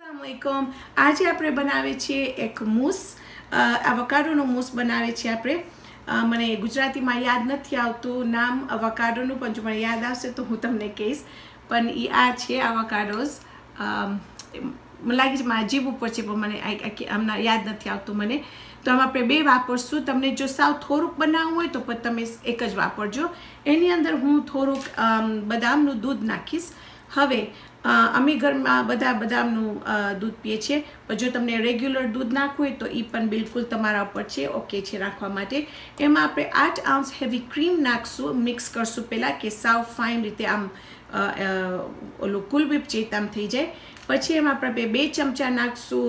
अस्सलामुअलैकुम। आज આપણે બનાવે છે એક મૂસ, અવોકાડોનો મૂસ બનાવે છે આપણે। મને ગુજરાતીમાં યાદ નથી આવતું નામ અવોકાડોનું, પણ જો મને યાદ આવશે તો હું તમને કહીશ। પણ એ આ છે અવોકાડોસ। મને લાગે છે મારા જીભ ઉપર છે, પણ મને આમના યાદ નથી આવતું મને। તો આમાં આપણે બે વાપરશું। તમને જો સાવ થોડુંક બનાવવું હોય તો પણ તમે એક જ વાપરજો। એની અંદર હું થોડુંક બદામનું દૂધ નાખીશ। હવે અમે ઘરમાં બધા બદામનું દૂધ પીએ છીએ, પણ જો તમને રેગ્યુલર દૂધ નાખવું હોય તો એ પણ બિલકુલ તમારા ઉપર છે, ઓકે છે રાખવા માટે। એમાં આપણે 8 ounce હેવી ક્રીમ નાખશું, મિક્સ કરશું પહેલાં કે સાવ ફાઇન રીતે આમ ઓલું કુલ whip જેવું આમ થઈ જાય। પછી એમાં આપણે 2 ચમચા નાખશું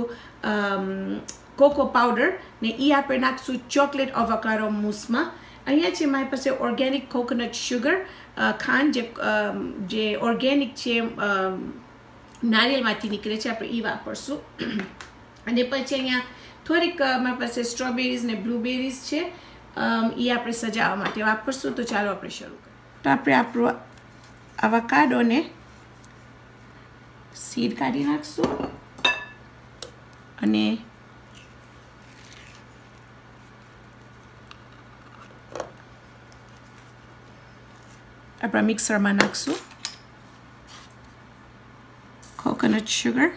કોકો પાવડર, ને એ આપણે નાખશું ચોકલેટ અવોકાડો મૂસમાં। અહીંયા છે મારી પાસે ઓર્ગેનિક કોકોનટ શુગર, ખાંડ જે ઓર્ગેનિક છે, નારિયેળમાંથી નીકળે છે, આપણે એ વાપરશું। અને પછી અહીંયા થોડીક મારી પાસે સ્ટ્રોબેરીઝ ને બ્લુબેરીઝ છે, એ આપણે સજાવવા માટે વાપરશું। તો ચાલો આપણે શરૂ કરીએ। તો આપણે આપણું અવોકાડોને સીડ કાઢી નાખશું અને આપણા મિક્સરમાં નાખશું કોકોનટ શુગર,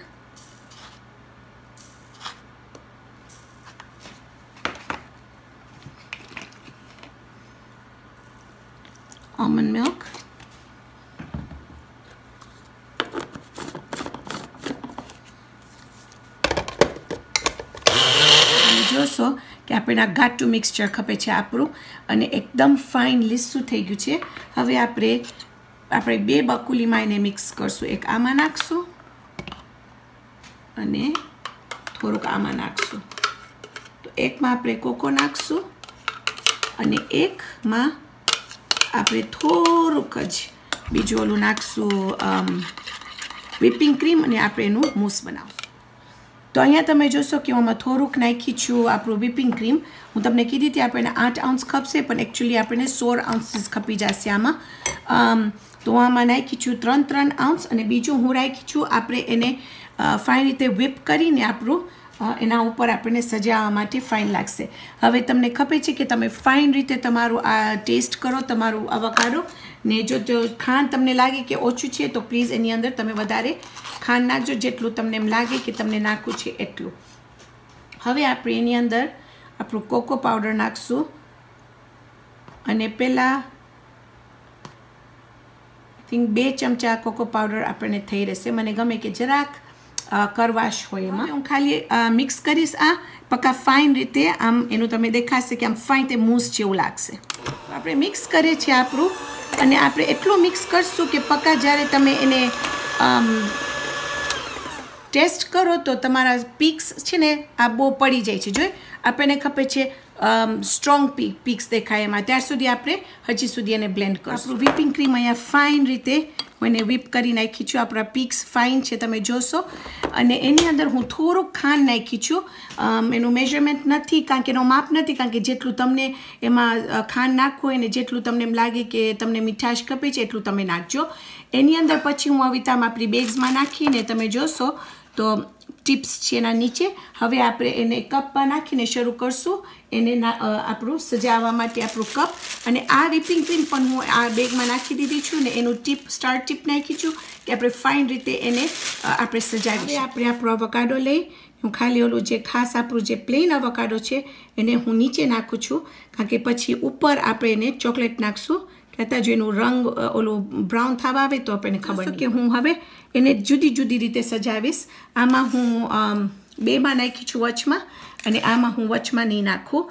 almond milk, જોશો કે આપણે આ ઘાટું મિક્સચર ખપે છે આપણું, અને એકદમ ફાઇન લીસું થઈ ગયું છે। હવે આપણે 2 બકુલીમાં એને મિક્સ કરશું। એક આમાં નાખશું અને થોડુંક આમાં નાખશું। તો એકમાં આપણે કોકો નાખશું અને એકમાં આપણે થોડુંક જ બીજું ઓલું નાખશું whipping cream, અને આપણે એનું મૂસ બનાવશું। તો અહીંયા તમે જોશો કે હું આમાં થોડુંક નાખી છું આપણું whipping cream। હું તમને કીધી હતી આપણને 8 ounce ખપશે, પણ એકચ્યુઅલી આપણને 16 ounces ખપી જશે આમાં। તો હું આમાં નાખી છું 3 ounce, અને બીજું હું રાખી છું આપણે એને ફાઇન રીતે whip કરીને આપણું એના ઉપર આપણને સજાવવા માટે ફાઇન લાગશે। હવે તમને ખપે છે કે તમે ફાઇન રીતે તમારું આ ટેસ્ટ કરો તમારું અવોકાડો, ને જો ખાંડ તમને લાગે કે ઓછું છે તો પ્લીઝ એની અંદર તમે વધારે ખાંડ નાખજો, જેટલું તમને એમ લાગે કે તમને નાખવું છે એટલું। હવે આપણે એની અંદર આપણું કોકો પાવડર નાખશું, અને પહેલાં આઈ થિંક 2 ચમચા કોકો પાવડર આપણને થઈ રહેશે। મને ગમે કે જરાક કરવાશ હોય એમાં। હું ખાલી મિક્સ કરીશ આ પક્કા ફાઇન રીતે, આમ એનું તમે દેખાશે કે આમ ફાઇન તે મૂસ જેવું લાગશે। આપણે મિક્સ કરીએ છીએ આપણું, અને આપણે એટલું મિક્સ કરશું કે પક્કા જ્યારે તમે એને ટેસ્ટ કરો તો તમારા પીક્સ છે ને આ બહુ પડી જાય છે। જોઈએ આપણને ખપે છે સ્ટ્રોંગ પીક્સ દેખાય એમાં, ત્યાર સુધી આપણે હજી સુધી એને બ્લેન્ડ કરશું। આપણું whipping cream અહીંયા ફાઇન રીતે હું એને whip કરી નાખી છું। આપણા પીક્સ ફાઇન છે તમે જોશો, અને એની અંદર હું થોડુંક ખાંડ નાખી છું। એનું મેઝરમેન્ટ નથી, કારણ કે એનો માપ નથી, કારણ કે જેટલું તમને એમાં ખાંડ નાખવું હોય ને જેટલું તમને એમ લાગે કે તમને મીઠાશ ખપે છે એટલું તમે નાખજો। એની અંદર પછી હું આવી રીતે આપણી બેગ્સમાં નાખીને તમે જોશો તો ટિપ્સ છે એના નીચે। હવે આપણે એને કપમાં નાખીને શરૂ કરશું એને આપણું સજાવવા માટે આપણું કપ। અને આ whipping cream પણ હું આ બેગમાં નાખી દીધી છું, ને એનું સ્ટાર ટીપ નાખી છું કે આપણે ફાઇન રીતે એને આપણે સજાવીએ। આપણે આપણો અવોકાડો લઈ, હું ખાલી ઓલું જે ખાસ આપણું જે પ્લેન અવોકાડો છે એને હું નીચે નાખું છું, કારણ કે પછી ઉપર આપણે એને ચોકલેટ નાખશું, કહેતા જો એનું રંગ ઓલું બ્રાઉન થવા આવે તો આપણને ખબર કે હું હવે એને જુદી જુદી રીતે સજાવીશ। આમાં હું 2માં નાખી છું વચમાં, અને આમાં હું વચમાં નહીં નાખું।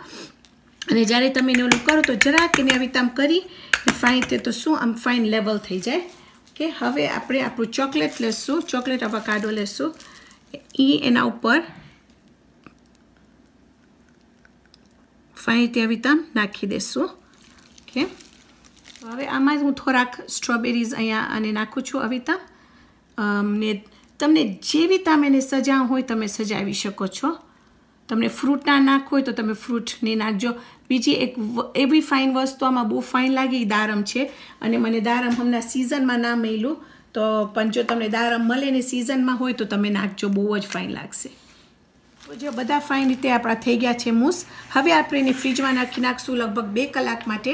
અને જ્યારે તમે એને ઓલું કરો તો જરાક એને આવી રીતે આમ કરી ફાઇન તે તો શું આમ ફાઇન લેવલ થઈ જાય। કે હવે આપણે આપણું ચોકલેટ લેશું, ચોકલેટ અવોકાડો લેશું, એ એના ઉપર ફાઇન રીતે આવી રીતે નાખી દેશું। ઓકે, હવે આમાં હું થોડાક સ્ટ્રોબેરીઝ અહીંયા અને નાખું છું આવી રીતે, ને તમને જેવી તમે એને સજાવવું હોય તમે સજાવી શકો છો। તમને ફ્રૂટ ના નાખવું હોય તો તમે ફ્રૂટ નહીં નાખજો। બીજી એક એવી ફાઇન વસ્તુ આમાં બહુ ફાઇન લાગી દારમ છે, અને મને દારમ હમણાં સિઝનમાં ના મળ્યું તો પણ જો તમને દાડમ મળે ને સિઝનમાં હોય તો તમે નાખજો, બહુ જ ફાઇન લાગશે. જો બધા ફાઇન રીતે આપણા થઈ ગયા છે મૂસ. હવે આપણે એને ફ્રીજમાં નાખી નાખશું લગભગ 2 કલાક માટે.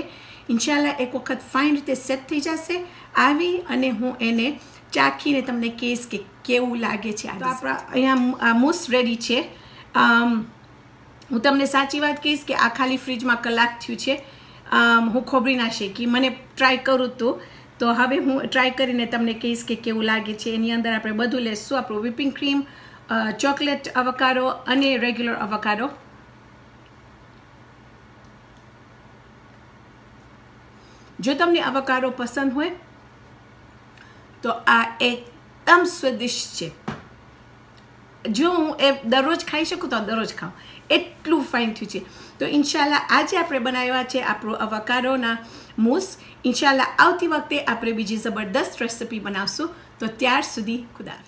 ઇન્શાલ્લાહ એક વખત ફાઇન રીતે સેટ થઈ જશે. આવી અને હું એને ચાખીને તમને કહીશ કે કેવું લાગે છે. તો આપણા અહીંયા મૂસ રેડી છે. હું તમને સાચી વાત કહીશ કે આ ખાલી ફ્રીજમાં કલાક થયું છે. હું ખોબરી ના શેકી, મને ટ્રાય કરું તો હવે હું ટ્રાય કરીને તમને કહીશ કે કેવું લાગે છે. એની અંદર આપણે બધું લેશું, આપણું વ્હિપિંગ ક્રીમ, ચોકલેટ અવકાડો અને રેગ્યુલર અવકાડો. જો તમને અવકાડો પસંદ હોય તો આ એકદમ સ્વાદિષ્ટ છે. જો હું એ દરરોજ ખાઈ શકું તો દરરોજ ખાઉં, એટલું ફાઇન થયું છે. તો ઇન્શાલ્લાહ આજે આપણે બનાવ્યા છે આપણો અવકાડોના મૂસ. ઇન્શાલ્લાહ આવતી વખતે આપણે બીજી જબરદસ્ત રેસિપી બનાવશું. તો ત્યાર સુધી ખુદા.